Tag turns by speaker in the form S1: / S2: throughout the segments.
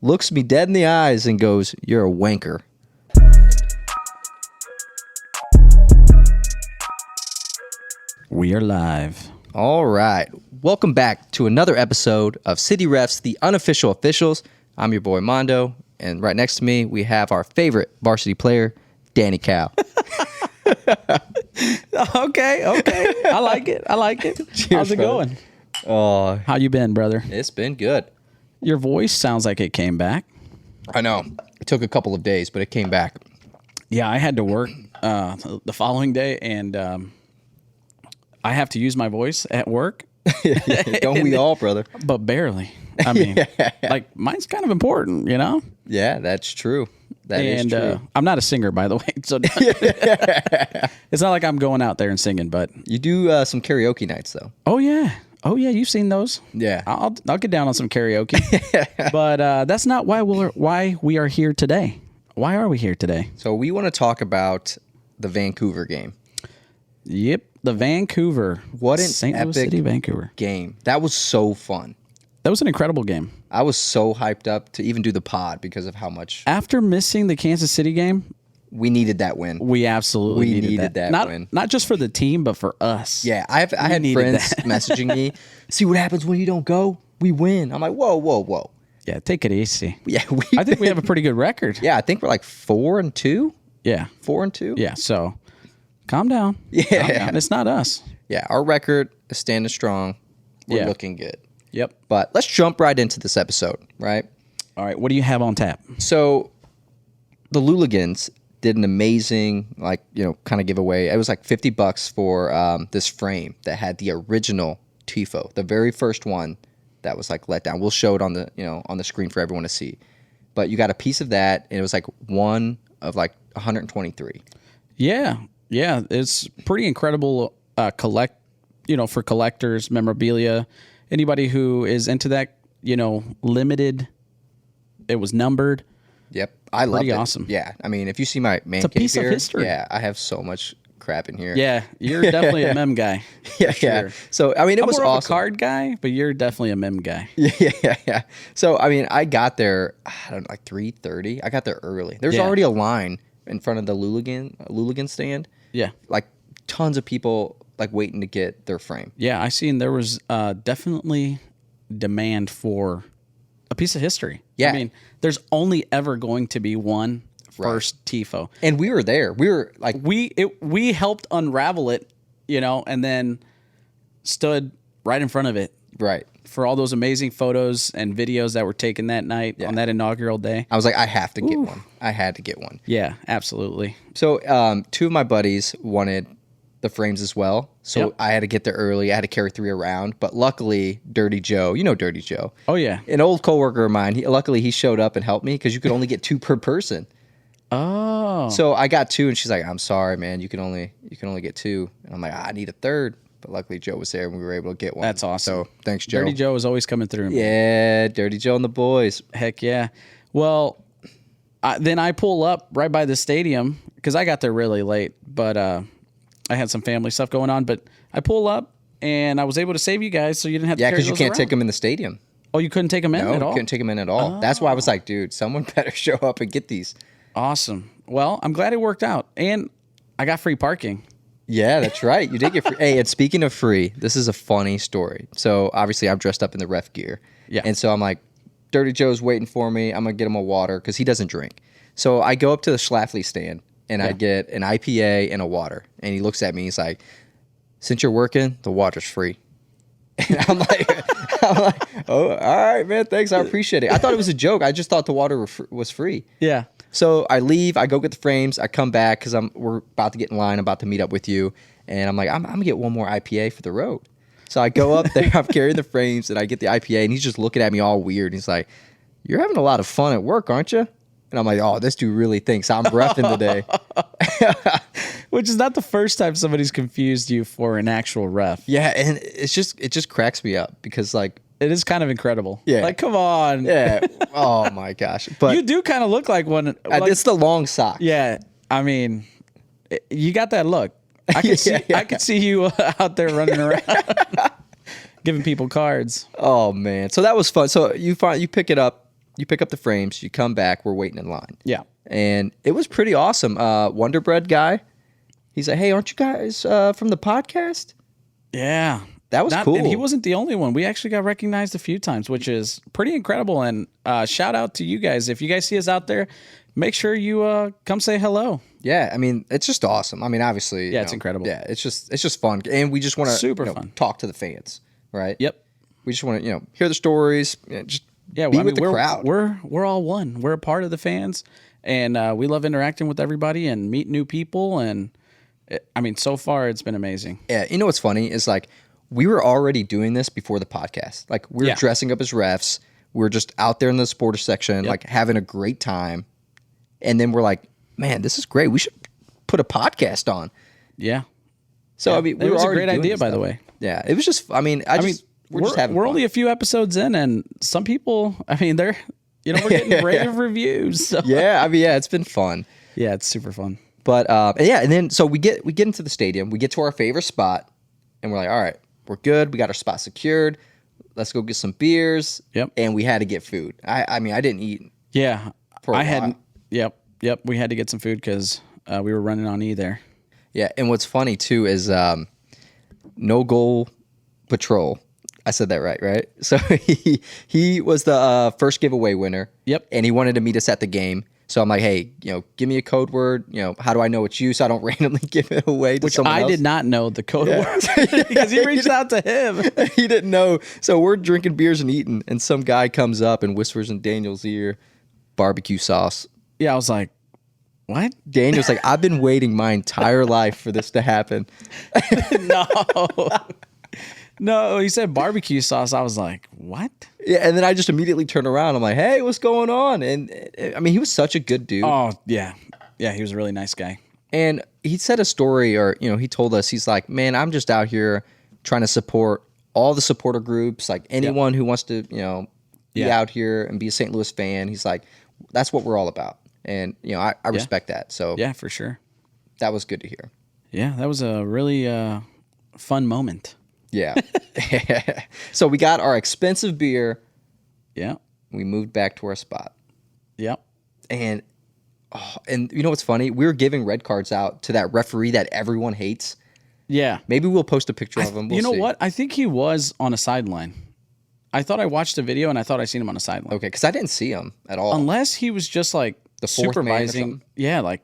S1: looks me dead in the eyes and goes, "You're a wanker."
S2: We are live.
S1: All right. Welcome back to another episode of City Refs, the unofficial officials. I'm your boy Mondo, and right next to me, we have our favorite varsity player, Danny Cow.
S2: Okay. I like it.
S1: Cheers,
S2: How's it
S1: brother.
S2: going?
S1: Oh,
S2: How you been, brother?
S1: it's been good.
S2: Your voice sounds like it came back.
S1: I know. It took a couple of days, but it came back.
S2: Yeah, I had to work the following day, and I have to use my voice at work,
S1: Don't we all, brother?
S2: but barely. I mean, like mine's kind of important, you know?
S1: Yeah, that's true. That is true.
S2: I'm not a singer, by the way, so it's not like I'm going out there and singing. But
S1: You do some karaoke nights, though.
S2: oh yeah, you've seen those.
S1: Yeah.
S2: I'll get down on some karaoke, but that's not why we are here today. Why are we here today?
S1: So we want to talk about the Vancouver game.
S2: Yep, the Vancouver.
S1: What an
S2: St. Louis
S1: epic
S2: City, Vancouver.
S1: game. That was so fun.
S2: That was an incredible game.
S1: I was so hyped up to even do the pod because of how much
S2: After missing the Kansas City game,
S1: we needed that win.
S2: we absolutely
S1: We
S2: needed
S1: needed that
S2: not,
S1: win.
S2: Not just for the team, but for us.
S1: Yeah, I had
S2: needed
S1: friends
S2: that.
S1: messaging me, see what happens when you don't go? We win. I'm like, whoa.
S2: Yeah, take it easy.
S1: Yeah,
S2: I think we have a pretty good record.
S1: yeah, I think we're like 4-2.
S2: Yeah.
S1: 4-2.
S2: Yeah. So calm down.
S1: Yeah.
S2: Calm down. It's not us.
S1: Yeah, our record is standing strong. We're
S2: Yeah.
S1: looking good.
S2: Yep.
S1: But let's jump right into this episode, right?
S2: All right. What do you have on tap?
S1: So the Luligans did an amazing, kind of giveaway. It was like $50 for this frame that had the original TIFO, the very first one that was like let down. We'll show it on the, on the screen for everyone to see. But you got a piece of that, and it was like one of like 123.
S2: Yeah. Yeah. It's pretty incredible for collectors, memorabilia, anybody who is into that, limited. It was numbered.
S1: Yep, I love it.
S2: Pretty awesome.
S1: Yeah, I mean, if you see my man
S2: a
S1: cave
S2: piece of
S1: here,
S2: history.
S1: yeah, I have so much crap in here.
S2: Yeah. You're definitely a mem guy.
S1: yeah.
S2: sure.
S1: So I mean, it
S2: I'm
S1: was
S2: more of a
S1: awesome.
S2: card guy, but you're definitely a mem guy.
S1: Yeah. So I mean, I got there, I don't know, like 3:30. I got there early. There's
S2: Yeah.
S1: already a line in front of the Luligan stand.
S2: Yeah.
S1: Like tons of people like waiting to get their frame.
S2: Yeah. I seen there was definitely demand for a piece of history.
S1: Yeah.
S2: I mean, there's only ever going to be one first TIFO.
S1: And we were there. We were like,
S2: We helped unravel it, and then stood right in front of it
S1: right.
S2: for all those amazing photos and videos that were taken that night on that inaugural day.
S1: I was like, I have to get one. I had to get one.
S2: Yeah, absolutely.
S1: So two of my buddies wanted the frames as well. So
S2: Yep.
S1: I had to get there early. I had to carry 3 around. But luckily, Dirty Joe, Dirty Joe,
S2: Oh yeah.
S1: an old coworker of mine, luckily he showed up and helped me because you could only get 2 per person.
S2: Oh.
S1: So I got 2, and she's like, "I'm sorry, man. You can only get 2." And I'm like, "I need a third." But luckily, Joe was there, and we were able to get one.
S2: That's awesome.
S1: So thanks, Joe.
S2: Dirty Joe is always coming through. Man.
S1: Yeah, Dirty Joe and the boys.
S2: Heck yeah. Well, then I pull up right by the stadium because I got there really late, but I had some family stuff going on. But I pull up and I was able to save you guys, so you didn't have to
S1: Yeah,
S2: carry
S1: because you
S2: those
S1: can't
S2: around.
S1: take them in the stadium.
S2: Oh, you couldn't take them in
S1: No,
S2: at
S1: you
S2: all?
S1: couldn't take them in at all. That's why I was like, dude, someone better show up and get these.
S2: Awesome. Well, I'm glad it worked out. And I got free parking.
S1: Yeah, that's right. You did get free. Hey, and speaking of free, this is a funny story. So obviously I'm dressed up in the ref gear.
S2: Yeah.
S1: And so I'm like, Dirty Joe's waiting for me. I'm going to get him a water because he doesn't drink. So I go up to the Schlafly stand and I get an IPA and a water. And he looks at me. He's like, "Since you're working, the water's free." And I'm like, "Oh, all right, man. Thanks. I appreciate it." I thought it was a joke. I just thought the water was free.
S2: Yeah.
S1: So I leave, I go get the frames, I come back because we're about to get in line, I'm about to meet up with you, and I'm like, I'm gonna get one more IPA for the road. So I go up there, I'm carrying the frames, and I get the IPA, and he's just looking at me all weird. He's like, "You're having a lot of fun at work, aren't you?" And I'm like, "Oh, this dude really thinks I'm reffing today."
S2: Which is not the first time somebody's confused you for an actual ref.
S1: Yeah, and it just cracks me up because like,
S2: It is kind of incredible.
S1: Yeah.
S2: Like, come on.
S1: yeah, oh my gosh, but
S2: You do kind of look like one. Like,
S1: it's the long sock.
S2: yeah. I mean, you got that look. I could see.
S1: Yeah.
S2: I could see you out there running around, giving people cards.
S1: Oh man, so that was fun. So you pick it up you pick up the frames, you come back, we're waiting in line.
S2: Yeah.
S1: And it was pretty awesome. Wonder Bread guy, he's like, hey, aren't you guys from the podcast?
S2: Yeah.
S1: That was cool.
S2: And he wasn't the only one. We actually got recognized a few times, which is pretty incredible. And shout out to you guys. If you guys see us out there, make sure you come say hello.
S1: Yeah, I mean, it's just awesome. I mean, obviously,
S2: it's incredible.
S1: Yeah, it's just fun, and we just want to
S2: fun.
S1: talk to the fans, right?
S2: Yep.
S1: We just want to hear the stories, just be with the crowd.
S2: We're all one. We're a part of the fans, and we love interacting with everybody and meet new people. And so far it's been amazing.
S1: Yeah, you know what's funny is like we were already doing this before the podcast. Like we were dressing up as refs. We were just out there in the supporter section, like having a great time, and then we're like, man, this is great. We should put a podcast on.
S2: Yeah.
S1: So I mean,
S2: it was a great idea, by the way.
S1: Yeah, it was just. I mean, we're
S2: only a few episodes in, and some people, they're, we're getting rave reviews. So.
S1: Yeah, it's been fun.
S2: Yeah, it's super fun.
S1: But and then so we get into the stadium, we get to our favorite spot, and we're like, all right, we're good. We got our spot secured. Let's go get some beers.
S2: Yep.
S1: And we had to get food. I didn't eat.
S2: Yeah,
S1: for a while.
S2: Yep. We had to get some food because we were running on E there.
S1: Yeah, and what's funny too is no goal patrol. I said that right? So he was the first giveaway winner.
S2: Yep.
S1: And he wanted to meet us at the game. So I'm like, hey, give me a code word. How do I know it's you so I don't randomly give it away to someone else?
S2: Which I did not know the code word because he reached out to him.
S1: He didn't know. So we're drinking beers and eating, and some guy comes up and whispers in Daniel's ear, barbecue sauce.
S2: Yeah, I was like, what?
S1: Daniel's like, I've been waiting my entire life for this to happen.
S2: No, he said barbecue sauce. I was like, what?
S1: Yeah, and then I just immediately turned around. I'm like, hey, what's going on? And he was such a good dude.
S2: Oh, yeah. Yeah, he was a really nice guy.
S1: And he said a story, or, he told us, he's like, man, I'm just out here trying to support all the supporter groups, like anyone who wants to, be out here and be a St. Louis fan. He's like, that's what we're all about. And, I respect that. So
S2: yeah, for sure.
S1: That was good to hear.
S2: Yeah, that was a really fun moment.
S1: Yeah. So we got our expensive beer.
S2: Yeah.
S1: We moved back to our spot.
S2: Yep.
S1: And you know what's funny? We were giving red cards out to that referee that everyone hates.
S2: Yeah.
S1: Maybe we'll post a picture of him.
S2: You know what? I think he was on a sideline. I thought I watched the video and I thought I seen him on a sideline.
S1: Okay, because I didn't see him at all.
S2: Unless he was just like
S1: the fourth
S2: supervising. Yeah, like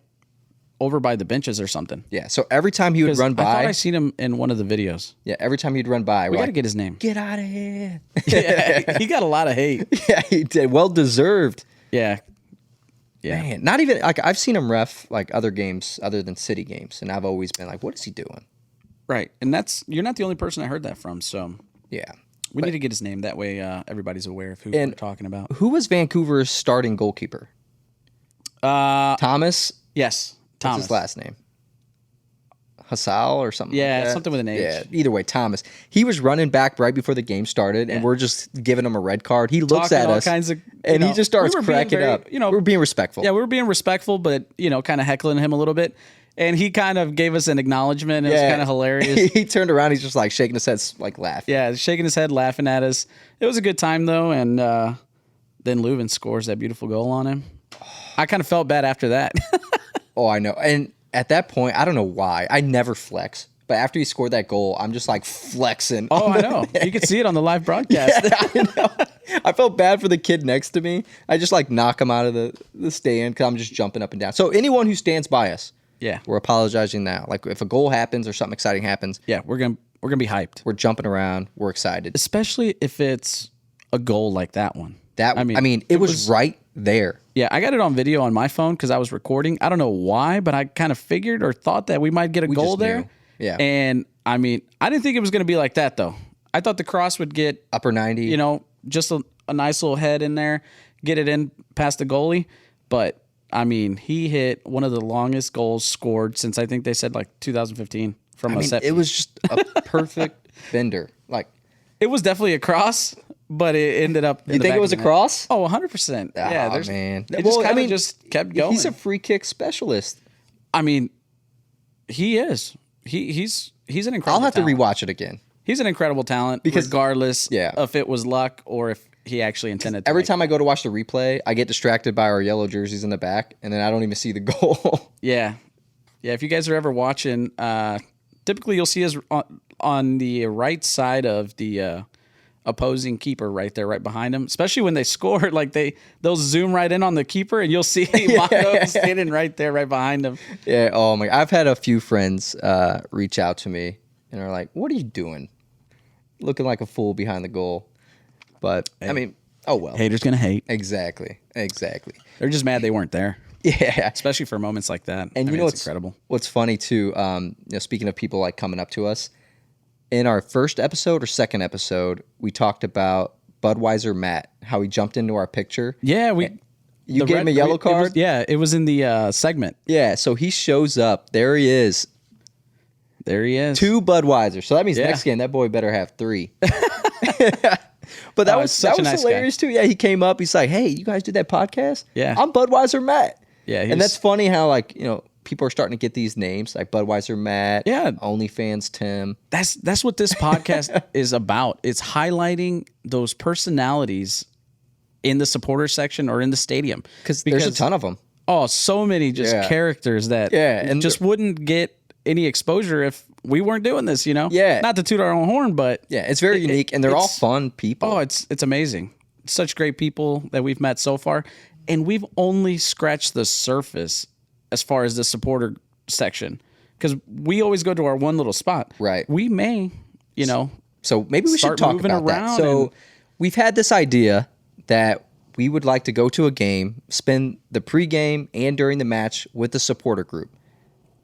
S2: over by the benches or something.
S1: Yeah, so every time he would run by.
S2: I thought I seen him in one of the videos.
S1: Yeah, every time he'd run by.
S2: We got to get his name.
S1: Get out of here.
S2: Yeah, he got a lot of hate.
S1: Yeah, he did. Well deserved.
S2: Yeah. Yeah.
S1: Man, not even, like, I've seen him ref, like, other games other than city games, and I've always been like, what is he doing?
S2: Right, and you're not the only person I heard that from, so.
S1: Yeah.
S2: We need to get his name. That way everybody's aware of who we're talking about.
S1: Who was Vancouver's starting goalkeeper? Thomas?
S2: Yes, Thomas.
S1: What's his last name? Hassal or something like that?
S2: Something with an H.
S1: Yeah, either way, Thomas. He was running back right before the game started, and we're just giving him a red card. He looks at us, and he just starts cracking up. We're being respectful.
S2: Yeah, we were being respectful, but, kind of heckling him a little bit. And he kind of gave us an acknowledgement. It was kind of hilarious.
S1: He turned around. He's just like shaking his head, like laughing.
S2: Yeah, shaking his head, laughing at us. It was a good time, though. And then Leuven scores that beautiful goal on him. I kind of felt bad after that.
S1: Oh, I know. And at that point, I don't know why. I never flex. But after he scored that goal, I'm just like flexing.
S2: Oh, I know. You could see it on the live broadcast.
S1: Yeah, I know. I felt bad for the kid next to me. I just like knock him out of the stand because I'm just jumping up and down. So anyone who stands by us,
S2: yeah,
S1: we're apologizing now. Like if a goal happens or something exciting happens,
S2: yeah, we're gonna be hyped.
S1: We're jumping around. We're excited,
S2: especially if it's a goal like that one.
S1: I mean, it was right there.
S2: Yeah, I got it on video on my phone because I was recording. I don't know why, but I kind of figured or thought that we might get a goal there.
S1: Knew. Yeah,
S2: and I mean, I didn't think it was going to be like that though. I thought the cross would get
S1: upper 90.
S2: Just a nice little head in there, get it in past the goalie, but. I mean, he hit one of the longest goals scored since I think they said like 2015 from a set.
S1: It was just a perfect bender. Like
S2: it was definitely a cross, but it ended up.
S1: You think it was a cross?
S2: Oh, 100%. Yeah,
S1: man.
S2: It just kept going.
S1: He's a free kick specialist.
S2: I mean, he is. He's an incredible.
S1: I'll have
S2: talent.
S1: to rewatch it again.
S2: He's an incredible talent because regardless if it was luck or if he actually intended to.
S1: Every time I go to watch the replay, I get distracted by our yellow jerseys in the back, and then I don't even see the goal.
S2: Yeah. Yeah, if you guys are ever watching, typically you'll see us on the right side of the opposing keeper right there, right behind him. Especially when they score, like they'll zoom right in on the keeper, and you'll see Mono standing right there, right behind him.
S1: Yeah. Oh my! I've had a few friends reach out to me and are like, "What are you doing? Looking like a fool behind the goal." But I mean, oh well.
S2: Haters gonna hate.
S1: Exactly.
S2: They're just mad they weren't there.
S1: Yeah.
S2: Especially for moments like that.
S1: And
S2: it's incredible.
S1: What's funny too, speaking of people like coming up to us, in our first episode or second episode, we talked about Budweiser Matt, how he jumped into our picture.
S2: Yeah,
S1: you gave him a yellow card?
S2: It was in the segment.
S1: Yeah, so he shows up. There he is. 2 Budweiser. So that means next game, that boy better have 3. But that was hilarious too. Yeah, he came up. He's like, "Hey, you guys did that podcast?
S2: Yeah,
S1: I'm Budweiser Matt."
S2: Yeah,
S1: and that's funny how people are starting to get these names like Budweiser Matt.
S2: Yeah,
S1: OnlyFans Tim.
S2: That's what this podcast is about. It's highlighting those personalities in the supporter section or in the stadium
S1: because there's a ton of them.
S2: Oh, so many characters that and just wouldn't get any exposure if we weren't doing this, Yeah. Not to toot our own horn, but
S1: yeah, it's very unique and they're all fun people.
S2: Oh, it's amazing. Such great people that we've met so far. And we've only scratched the surface as far as the supporter section. Because we always go to our one little spot.
S1: Right.
S2: We may,
S1: So maybe we should talk about that. So we've had this idea that we would like to go to a game, spend the pregame and during the match with the supporter group.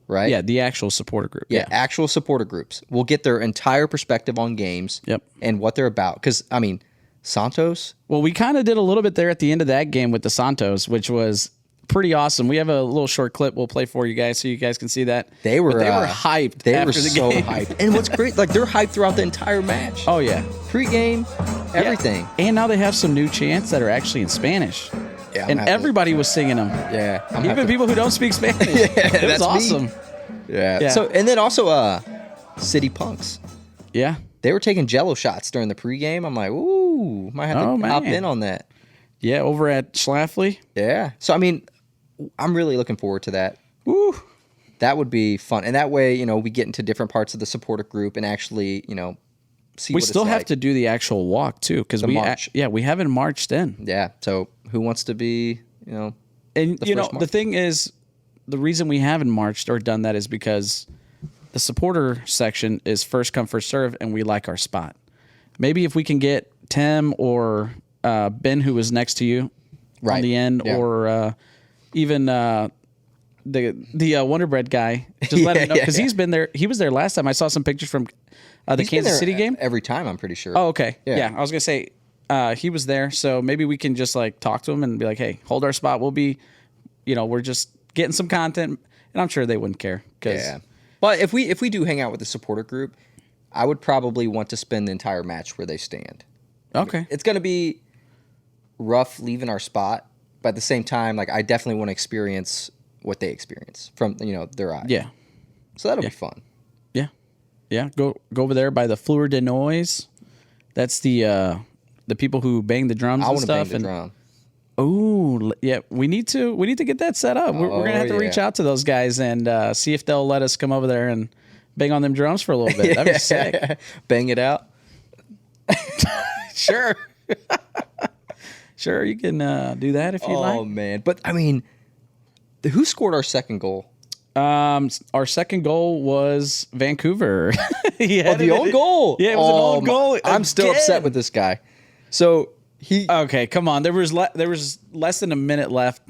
S1: Right?
S2: Yeah, the actual supporter group.
S1: Yeah, actual supporter groups. We'll get their entire perspective on games and what they're about. Because, Santos?
S2: Well, we kind of did a little bit there at the end of that game with the Santos, which was pretty awesome. We have a little short clip we'll play for you guys so you guys can see that.
S1: They were
S2: hyped.
S1: They were so hyped. And what's great, they're hyped throughout the entire match.
S2: Oh, yeah.
S1: Pre-game, everything.
S2: Yeah. And now they have some new chants that are actually in Spanish. Yeah, and everybody was singing them.
S1: Yeah.
S2: Even people who don't speak Spanish. It was awesome.
S1: Yeah. So, and then also City Punks.
S2: Yeah.
S1: They were taking Jello shots during the pregame. I'm like, ooh, might have to hop in on that.
S2: Yeah, over at Schlafly.
S1: Yeah. So, I'm really looking forward to that.
S2: Woo.
S1: That would be fun. And that way, we get into different parts of the supporter group and actually, see
S2: we
S1: what
S2: still
S1: it's
S2: have
S1: like.
S2: to do the actual walk, too, because we haven't marched in.
S1: Yeah. So, who wants to be,
S2: And, the thing is, the reason we haven't marched or done that is because the supporter section is first come, first serve, and we like our spot. Maybe if we can get Tim or Ben, who was next to you on the end, or even the Wonder Bread guy, just let him know, because he's been there. He was there last time. I saw some pictures from the Kansas City game.
S1: Every time, I'm pretty sure.
S2: Oh, okay. Yeah. I was going to say he was there, so maybe we can just talk to him and be like, hey, hold our spot. We'll be, we're just getting some content, and I'm sure they wouldn't care.
S1: But if we do hang out with the supporter group, I would probably want to spend the entire match where they stand.
S2: Okay.
S1: It's going to be rough leaving our spot, but at the same time, I definitely want to experience what they experience from, their eyes.
S2: Yeah.
S1: So that'll be fun.
S2: Yeah. Yeah. Go over there by the Fleur de Noise. That's the people who bang the drums and stuff.
S1: I want to bang the drum.
S2: Oh, yeah. We need to get that set up. We're going to have to reach out to those guys and see if they'll let us come over there and bang on them drums for a little bit. That'd be sick.
S1: Bang it out.
S2: Sure. Sure, you can do that if you'd like.
S1: Oh, man. But, who scored our second goal?
S2: Our second goal was Vancouver.
S1: The own goal?
S2: Yeah, it was an own goal.
S1: I'm still upset with this guy. So...
S2: Okay, come on. There was less than a minute left,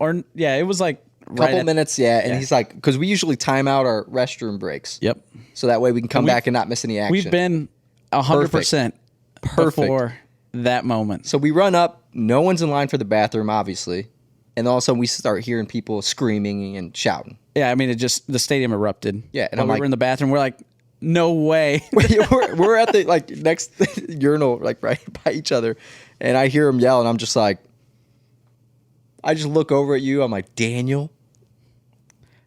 S2: it was
S1: couple minutes, and he's like, because we usually time out our restroom breaks.
S2: Yep.
S1: So that way we can come back and not miss any action.
S2: We've been 100% before that moment.
S1: So we run up. No one's in line for the bathroom, obviously, and all of a sudden we start hearing people screaming and shouting.
S2: Yeah, the stadium erupted.
S1: Yeah,
S2: and we were in the bathroom. We're like, no way.
S1: we're at the next urinal, right by each other. And I hear him yell, and I'm just like, I just look over at you. I'm like, Daniel?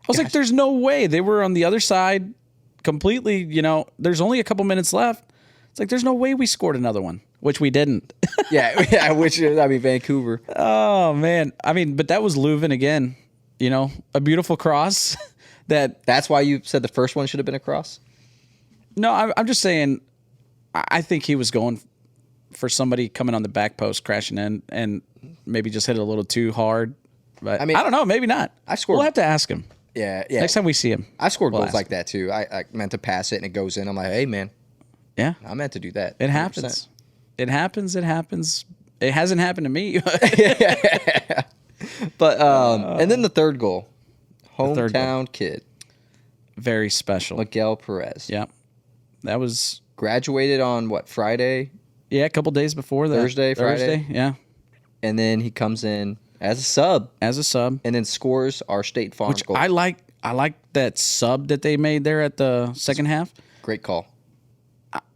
S2: I was like, there's no way. They were on the other side completely, there's only a couple minutes left. It's It's like, there's no way we scored another one, which we didn't.
S1: yeah, which is, I mean, Vancouver.
S2: Oh, man. I mean, but that was Leuven again. You know, a beautiful cross.
S1: That's why you said the first one should have been a cross?
S2: No, I'm just saying, I think he was going for somebody coming on the back post, crashing in, and maybe just hit it a little too hard. But I mean, I don't know, maybe not. We'll have to ask him.
S1: Yeah.
S2: Next time we see him.
S1: I scored goals like that too. I meant to pass it and it goes in. I'm like, hey, man.
S2: Yeah.
S1: I meant to do that.
S2: It 100%. happens. It happens. It hasn't happened to me.
S1: But, and then the third goal. Hometown kid.
S2: Very special.
S1: Miguel Perez.
S2: Yeah. That was...
S1: Graduated on, what, Friday?
S2: Yeah, a couple days before that.
S1: Thursday,
S2: yeah.
S1: And then he comes in as a sub. And then scores our State Farm goal.
S2: I like that sub that they made there at the second half.
S1: Great call.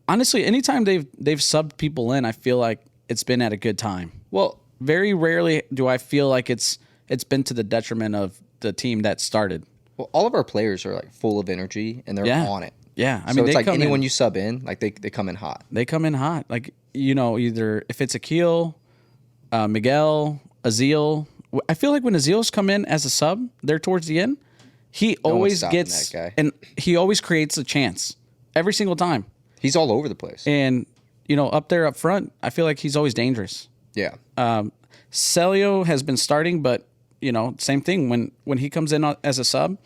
S2: Honestly, anytime they've subbed people in, I feel like it's been at a good time.
S1: Well,
S2: very rarely do I feel like it's been to the detriment of the team that started.
S1: Well, all of our players are like full of energy and they're on it.
S2: Yeah, I
S1: mean,
S2: so
S1: it's like anyone you sub in, like they come in hot.
S2: They come in hot, like either if it's Akil, Miguel, Azil. I feel like when Azil's come in as a sub, there towards the end, he always gets that guy. And he always creates a chance every single time.
S1: He's all over the place,
S2: and up there up front, I feel like he's always dangerous.
S1: Yeah.
S2: Celio has been starting, but same thing when he comes in as a sub.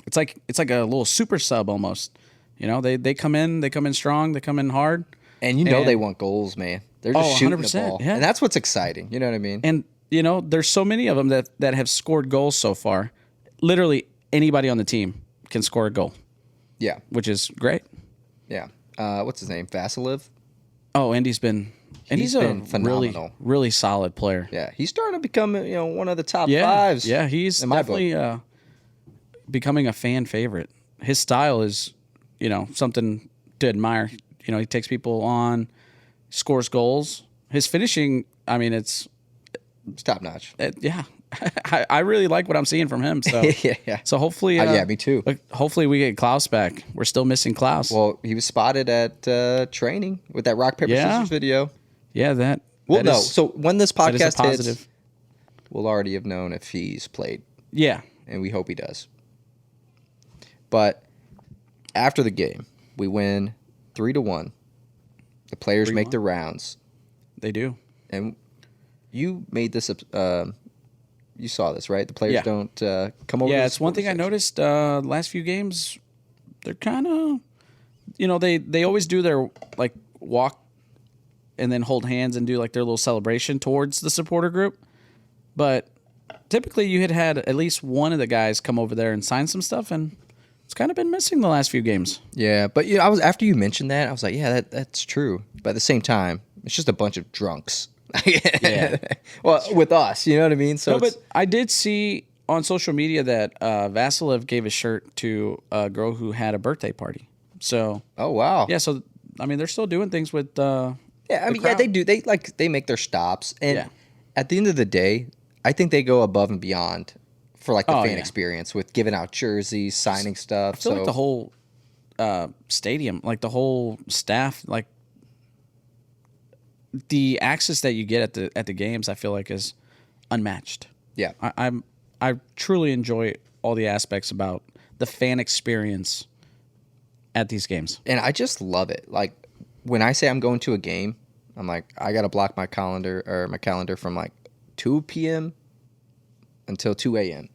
S2: It's like a little super sub almost. They come in strong, they come in hard.
S1: And they want goals, man. They're just shooting the ball. Yeah. And that's what's exciting. You know what I mean?
S2: And there's so many of them that have scored goals so far. Literally anybody on the team can score a goal.
S1: Yeah.
S2: Which is great.
S1: Yeah. What's his name? Vasilev?
S2: Oh, Andy's been
S1: phenomenal.
S2: Really, really solid player.
S1: Yeah. He's starting to become one of the top fives.
S2: Yeah, he's definitely becoming a fan favorite. His style is, something to admire. He takes people on, scores goals. His finishing, I mean, it's
S1: top notch.
S2: Yeah. I really like what I'm seeing from him. So
S1: yeah.
S2: So hopefully,
S1: yeah, me too.
S2: Hopefully we get Klaus back. We're still missing Klaus.
S1: Well, he was spotted at training with that rock paper scissors video.
S2: Yeah, that.
S1: We'll know. So when this podcast
S2: positive.
S1: hits, we'll already have known if he's played.
S2: Yeah,
S1: and we hope he does. But after the game, we win 3-1. The players make their rounds.
S2: They do.
S1: And you made this. You saw this, right? The players don't come over.
S2: Yeah, it's one thing I noticed. Last few games, they're kind of, they always do their like walk, and then hold hands and do like their little celebration towards the supporter group. But typically, you had at least one of the guys come over there and sign some stuff, and it's kind of been missing the last few games.
S1: Yeah, but I was after you mentioned that, I was like, yeah, that's true. But at the same time, it's just a bunch of drunks.
S2: Yeah.
S1: Well, with us, you know what I mean? So
S2: but I did see on social media that Vasilev gave a shirt to a girl who had a birthday party. So
S1: oh wow.
S2: Yeah, so I mean they're still doing things with
S1: yeah, I mean, yeah, they do. They make their stops, and at the end of the day, I think they go above and beyond for like the fan experience with giving out jerseys, signing stuff.
S2: I feel like the whole stadium, like the whole staff, like the access that you get at the games, I feel like is unmatched.
S1: Yeah,
S2: I truly enjoy all the aspects about the fan experience at these games,
S1: and I just love it. Like when I say I'm going to a game, I'm like I gotta block my calendar from like 2 p.m. until 2 a.m.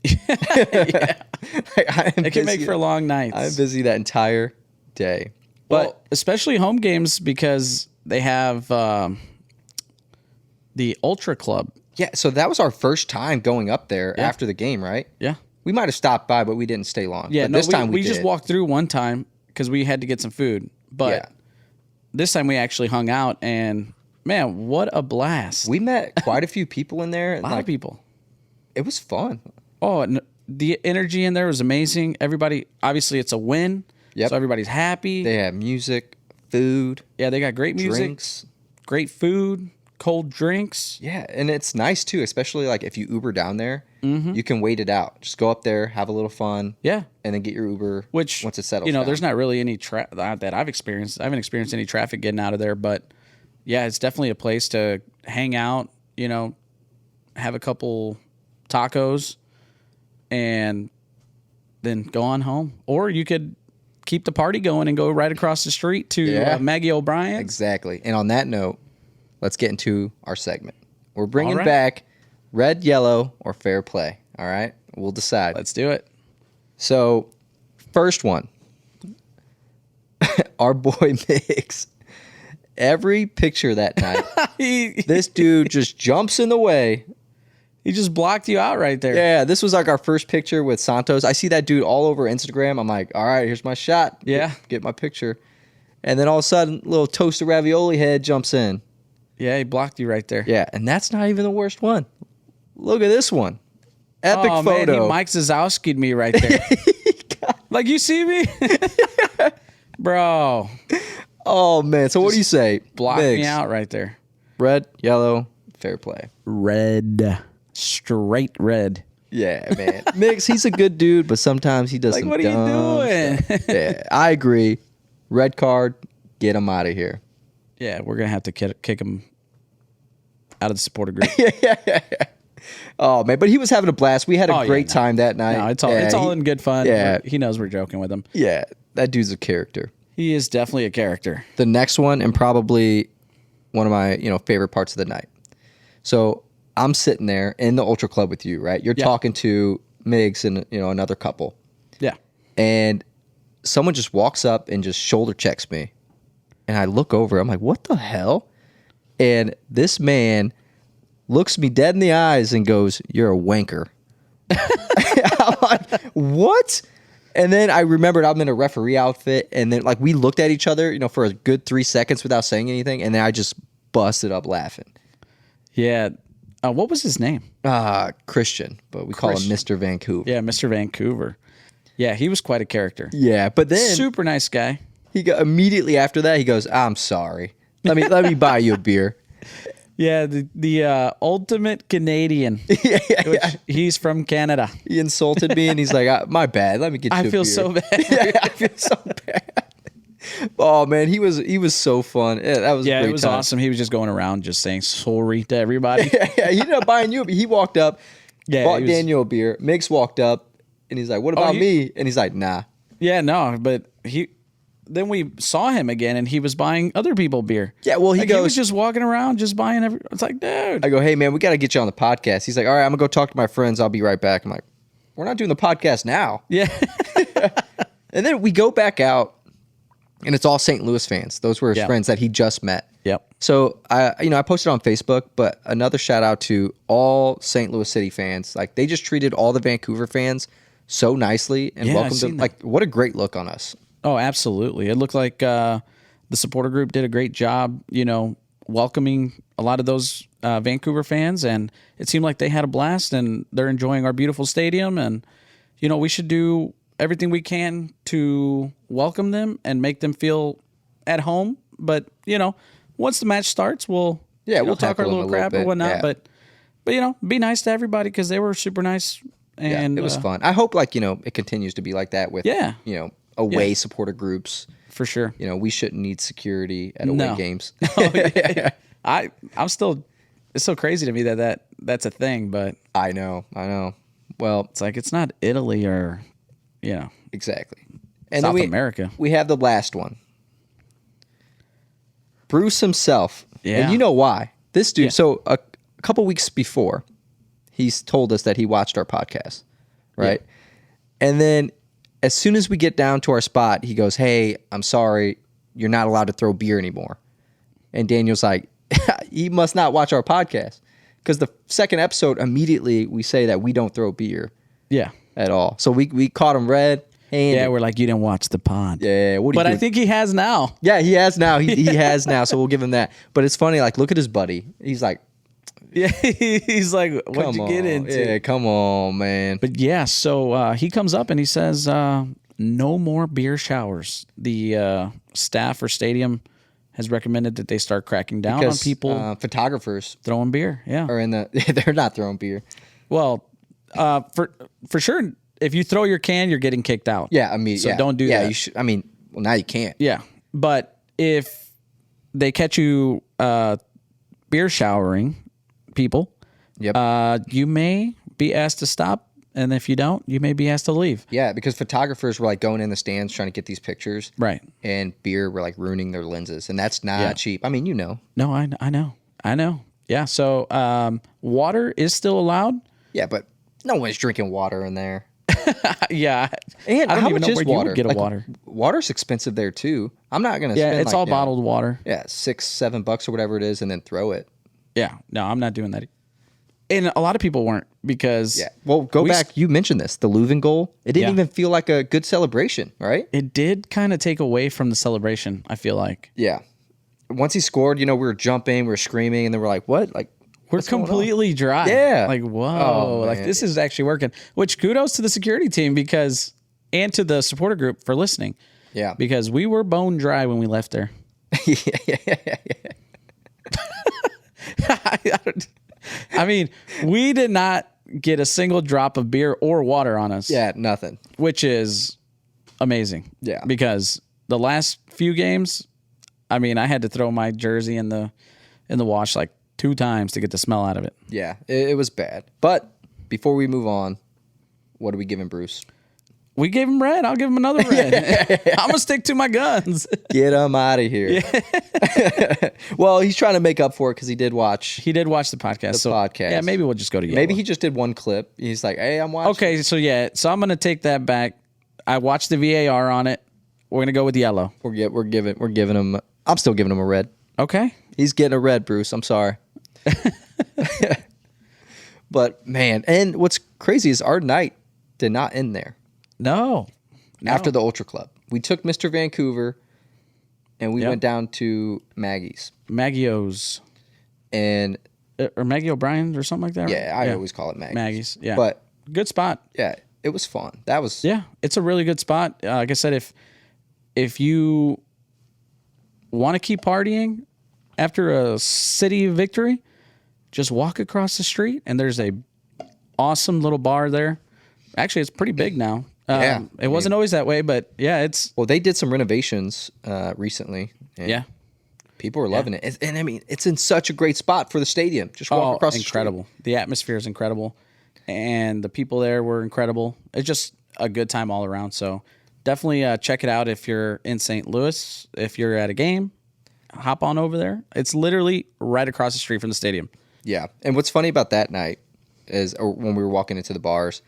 S2: Yeah. It can make for long nights.
S1: I'm busy that entire day,
S2: but especially home games because they have the Ultra Club.
S1: Yeah, so that was our first time going up there after the game, right?
S2: Yeah.
S1: We might have stopped by, but we didn't stay long.
S2: Yeah,
S1: but this time
S2: we just walked through one time because we had to get some food. But this time we actually hung out, and man, what a blast.
S1: We met quite a few people in there.
S2: A lot of people.
S1: It was fun.
S2: Oh, and the energy in there was amazing. Everybody, obviously it's a win, so everybody's happy.
S1: They have music, food.
S2: Yeah, they got great music,
S1: drinks,
S2: great food, cold drinks.
S1: Yeah, and it's nice too, especially like if you Uber down there, you can wait it out. Just go up there, have a little fun.
S2: Yeah.
S1: And then get your Uber
S2: Which,
S1: once it settles
S2: you know,
S1: down.
S2: there's not really any that I've experienced. I haven't experienced any traffic getting out of there, but yeah, it's definitely a place to hang out, you know, have a couple tacos and then go on home. Or you could keep the party going and go right across the street to Maggie O'Brien.
S1: Exactly. And on that note, let's get into our segment. We're bringing
S2: All right.
S1: back red, yellow, or fair play. All right? We'll decide.
S2: Let's do it.
S1: So, first one. Our boy Mix. Every picture that night, this dude just jumps in the way.
S2: He just blocked you out right there.
S1: Yeah, this was like our first picture with Santos. I see that dude all over Instagram. I'm like, all right, here's my shot.
S2: Yeah.
S1: Get my picture. And then all of a sudden, little toasted ravioli head jumps in.
S2: Yeah, he blocked you right there.
S1: Yeah, and that's not even the worst one. Look at this one. Epic photo.
S2: Man, he Mike Zazowski'd me right there. Like, you see me? Bro.
S1: Oh, man. So what do you say?
S2: Block
S1: Mix.
S2: me out right there.
S1: Red, yellow, fair play.
S2: Red. Straight red.
S1: Yeah, man. Mix, he's a good dude, but sometimes he does
S2: Like,
S1: some
S2: what are you
S1: dumb
S2: doing?
S1: stuff. Yeah, I agree. Red card, get him out of here.
S2: Yeah, we're going to have to kick him out of the supporter group.
S1: Yeah. Oh, man. But he was having a blast. We had a great time that night.
S2: No, it's all in good fun.
S1: Yeah.
S2: He knows we're joking with him.
S1: Yeah, that dude's a character.
S2: He is definitely a character.
S1: The next one, and probably one of my favorite parts of the night. So I'm sitting there in the Ultra Club with you, right? You're talking to Migs and another couple.
S2: Yeah.
S1: And someone just walks up and just shoulder checks me. And I look over, I'm like, what the hell? And this man looks me dead in the eyes and goes, "You're a wanker." I'm like, what? And then I remembered I'm in a referee outfit. And then we looked at each other, for a good 3 seconds without saying anything. And then I just busted up laughing.
S2: Yeah. What was his name?
S1: Christian, but we call him Mr. Vancouver.
S2: Yeah, Mr. Vancouver. Yeah, he was quite a character.
S1: Yeah, but then
S2: Super nice guy.
S1: he got immediately after that, he goes, "I'm sorry. Let me buy you a beer."
S2: Yeah, the ultimate Canadian. Yeah. He's from Canada.
S1: He insulted me, and he's like, "My bad. Let me get you a beer."
S2: I feel so bad.
S1: Yeah, I feel so bad. Oh man, he was so fun. Yeah, that was a great
S2: it was
S1: time.
S2: awesome. He was just going around just saying sorry to everybody.
S1: Yeah, he ended up buying you. He walked up, bought
S2: he was-
S1: Daniel a beer. Mix walked up, and he's like, "What about me?" And he's like, "Nah."
S2: Yeah, no, but then we saw him again, and he was buying other people beer.
S1: Yeah, well, he
S2: was just walking around, just buying It's like, dude.
S1: I go, "Hey man, we got to get you on the podcast." He's like, "All right, I'm gonna go talk to my friends. I'll be right back." I'm like, "We're not doing the podcast now."
S2: Yeah.
S1: And then we go back out, and it's all St. Louis fans. Those were his friends that he just met.
S2: Yep.
S1: So I posted on Facebook, but another shout out to all St. Louis City fans. Like they just treated all the Vancouver fans so nicely and welcomed them. Like what a great look on us.
S2: Oh, absolutely. It looked like the supporter group did a great job, welcoming a lot of those Vancouver fans, and it seemed like they had a blast and they're enjoying our beautiful stadium. And we should do everything we can to welcome them and make them feel at home. But once the match starts, we'll talk our little crap or whatnot.
S1: Yeah.
S2: But be nice to everybody because they were super nice. And
S1: it was fun. I hope it continues to be like that with away supporter groups.
S2: For sure.
S1: We shouldn't need security at away games.
S2: I'm still. It's so crazy to me that's a thing, but
S1: I know. Well,
S2: it's like it's not Italy or
S1: exactly. And
S2: South
S1: then
S2: America.
S1: We have the last one. Bruce himself.
S2: Yeah.
S1: And you know why? This dude, so a couple weeks before, he's told us that he watched our podcast, right? Yeah. And then as soon as we get down to our spot, he goes, "Hey, I'm sorry. You're not allowed to throw beer anymore." And Daniel's like, "He must not watch our podcast." Because the second episode, immediately we say that we don't throw beer.
S2: Yeah.
S1: At all. So we caught him red.
S2: Yeah, we're like, you didn't watch the pod.
S1: Yeah,
S2: but I think he has now.
S1: Yeah, he has now. He has now, so we'll give him that. But it's funny, look at his buddy. He's like,
S2: yeah, he's like, what'd you get into?
S1: Yeah, come on, man.
S2: But yeah, so he comes up and he says, no more beer showers. The staff or stadium has recommended that they start cracking down
S1: because
S2: on people
S1: photographers
S2: throwing beer. Yeah.
S1: are in the. They're not throwing beer.
S2: Well, for sure, if you throw your can, you're getting kicked out.
S1: Yeah, I mean,
S2: so don't do that.
S1: Yeah, you should. I mean, well, now you can't.
S2: Yeah, but if they catch you beer showering people,
S1: Yep.
S2: you may be asked to stop, and if you don't, you may be asked to leave.
S1: Yeah, because photographers were like going in the stands trying to get these pictures,
S2: Right.
S1: and beer were like ruining their lenses, and that's not cheap. I mean, you know.
S2: No, I know. Yeah. So water is still allowed.
S1: Yeah, but no one's drinking water in there.
S2: Yeah.
S1: And
S2: I don't
S1: how
S2: even
S1: much
S2: know
S1: is
S2: where you
S1: water?
S2: would get a
S1: Like,
S2: water.
S1: Water's expensive there too. I'm not gonna.
S2: Yeah,
S1: spend
S2: it's
S1: like,
S2: all bottled water.
S1: Yeah, $6-7 or whatever it is, and then throw it.
S2: Yeah. No, I'm not doing that. And a lot of people weren't because
S1: Well, go back. You mentioned this, the Leuven goal. It didn't even feel like a good celebration, right?
S2: It did kind of take away from the celebration, I feel like.
S1: Yeah. Once he scored, we were jumping, we were screaming, and then we're like, "What? Like,
S2: we're completely dry."
S1: Yeah.
S2: Like, whoa. Like, this is actually working. Which kudos to the security team and to the supporter group for listening.
S1: Yeah.
S2: Because we were bone dry when we left there. I mean, we did not get a single drop of beer or water on us.
S1: Yeah, nothing.
S2: Which is amazing.
S1: Yeah.
S2: Because the last few games, I mean, I had to throw my jersey in the wash like 2 times to get the smell out of it.
S1: Yeah, it was bad. But before we move on, what are we giving Bruce?
S2: We gave him red. I'll give him another red. I'm going to stick to my guns.
S1: Get him out of here. Yeah. Well, he's trying to make up for it because he did watch
S2: the podcast. Yeah, maybe we'll just go to yellow.
S1: Maybe he just did one clip. He's like, hey, I'm watching.
S2: Okay, so I'm going to take that back. I watched the VAR on it. We're going to go with yellow.
S1: We're giving him. I'm still giving him a red.
S2: Okay.
S1: He's getting a red, Bruce. I'm sorry. But man, and what's crazy is our night did not end there.
S2: No.
S1: After the Ultra Club, we took Mr. Vancouver, and we went down to Maggie's.
S2: And or Maggie O'Brien's or something like that.
S1: Yeah, I always call it Maggie's.
S2: Maggie's. Yeah,
S1: but
S2: good spot.
S1: Yeah, it was fun. That was
S2: it's a really good spot. Like I said, if you want to keep partying after a city victory, just walk across the street, and there's a awesome little bar there. Actually, it's pretty big now. It wasn't always that way, but it's...
S1: Well, they did some renovations recently. And people were loving it. And I mean, it's in such a great spot for the stadium. Just walk across the street.
S2: Incredible. The atmosphere is incredible. And the people there were incredible. It's just a good time all around. So definitely check it out if you're in St. Louis. If you're at a game, hop on over there. It's literally right across the street from the stadium.
S1: Yeah. And what's funny about that night is when we were walking into the bars,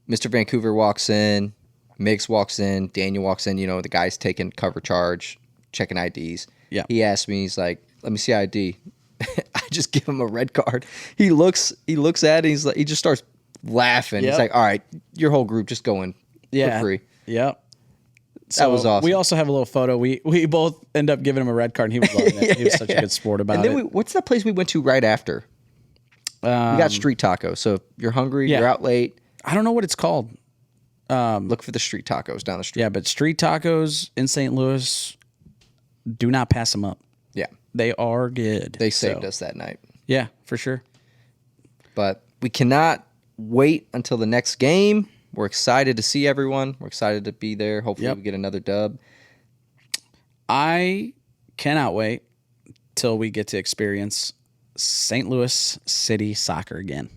S1: Mr. Vancouver walks in, Miggs walks in, Daniel walks in, the guy's taking cover charge, checking IDs.
S2: Yeah.
S1: He asked me, he's like, let me see ID. I just give him a red card. He looks at it, he just starts laughing.
S2: Yep.
S1: He's like, all right, your whole group just going for free.
S2: Yep.
S1: That was awesome.
S2: We also have a little photo. We both end up giving him a red card, and he was loving it. He was such a good sport about
S1: and then
S2: it.
S1: What's that place we went to right after? We got street tacos. So if you're hungry, you're out late.
S2: I don't know what it's called.
S1: Look for the street tacos down the street.
S2: Yeah, but street tacos in St. Louis, do not pass them up.
S1: Yeah.
S2: They are good.
S1: They saved us that night.
S2: Yeah, for sure.
S1: But we cannot wait until the next game. We're excited to see everyone. We're excited to be there. Hopefully we get another dub.
S2: I cannot wait till we get to experience St. Louis City soccer again.